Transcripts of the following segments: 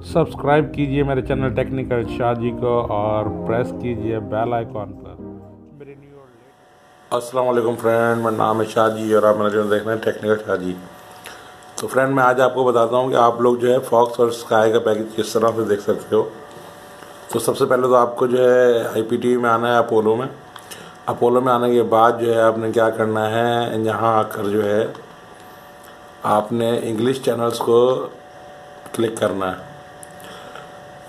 Subscribe कीजिए मेरे channel technical Shahaji को और प्रेस कीजिए बेल आइकॉन पर मेरे न्यू। अस्सलाम वालेकुम फ्रेंड, मेरा नाम है शाहजी और आप मेरा चैनल देख रहे हैं टेक्निकल शाहजी। तो फ्रेंड, मैं आज आपको बताता हूँ कि आप लोग जो है फॉक्स और स्काई का पैकेज किस तरह से देख सकते हो। तो सबसे पहले तो आपको जो है IPTV में आना है, अपोलो में आने के बाद जो है आपने क्या करना है, यहाँ आकर जो है आपने इंग्लिश चैनल्स को क्लिक करना है।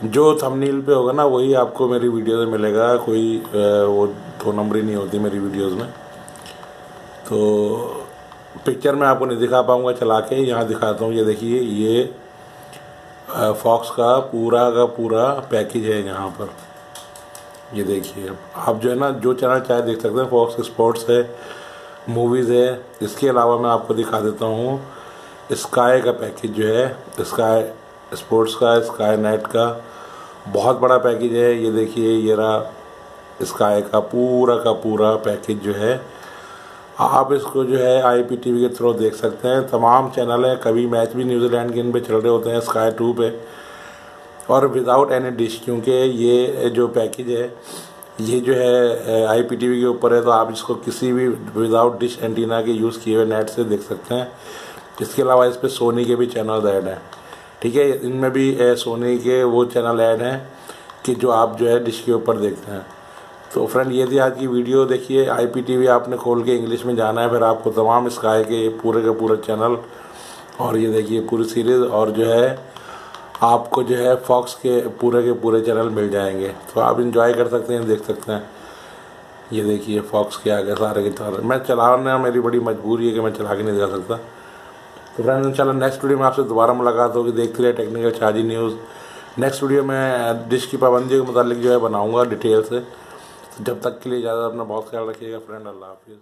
जो थंबनेल पे होगा ना वही आपको मेरी वीडियो में मिलेगा, कोई वो 2 नंबरी नहीं होती मेरी वीडियोस में। तो पिक्चर में आपको नहीं दिखा पाऊँगा चला के, यहाँ दिखाता हूँ। ये देखिए, ये फॉक्स का पूरा पैकेज है यहाँ पर। ये देखिए, आप जो है ना जो चैनल चाहे देख सकते हैं। फॉक्स स्पोर्ट्स है, मूवीज़ है। इसके अलावा मैं आपको दिखा देता हूँ स्काई का पैकेज जो है, स्काई स्पोर्ट्स का, स्काई नेट का बहुत बड़ा पैकेज है। ये देखिए, ये रहा स्काई का पूरा पैकेज जो है। आप इसको जो है IPTV के थ्रू देख सकते हैं। तमाम चैनल हैं, कभी मैच भी न्यूजीलैंड के इन पे चल रहे होते हैं स्काई 2 पे, और विदाउट एनी डिश, क्योंकि ये जो पैकेज है ये जो है IPTV के ऊपर है। तो आप इसको किसी भी विदाउट डिश एंटीना के यूज़ किए हुए नेट से देख सकते हैं। इसके अलावा इस पर सोनी के भी चैनल ऐड हैं, ठीक है। इनमें भी सोनी के वो चैनल ऐड हैं कि जो आप जो है डिश के ऊपर देखते हैं। तो फ्रेंड, ये थी आज की वीडियो। देखिए, IPTV आपने खोल के इंग्लिश में जाना है, फिर आपको तमाम स्काई के पूरे चैनल, और ये देखिए पूरी सीरीज़, और जो है आपको जो है फॉक्स के पूरे चैनल मिल जाएंगे। तो आप इंजॉय कर सकते हैं, देख सकते हैं। ये देखिए, फॉक्स के आगे सारे के सारे मैं चलाना, मेरी बड़ी मजबूरी है कि मैं चला के नहीं दिखा सकता। तो फ्रेंड्स, इंशाल्लाह नेक्स्ट वीडियो में आपसे दोबारा मुलाकात होगी। देखते रहिए technical Shahji news. Next video में डिश की पाबंदी के मुतालिक जो है बनाऊँगा डिटेल से। जब तक के लिए इजाज़त, अपना बहुत ख्याल रखिएगा फ्रेंड। अल्लाह हाफिज़।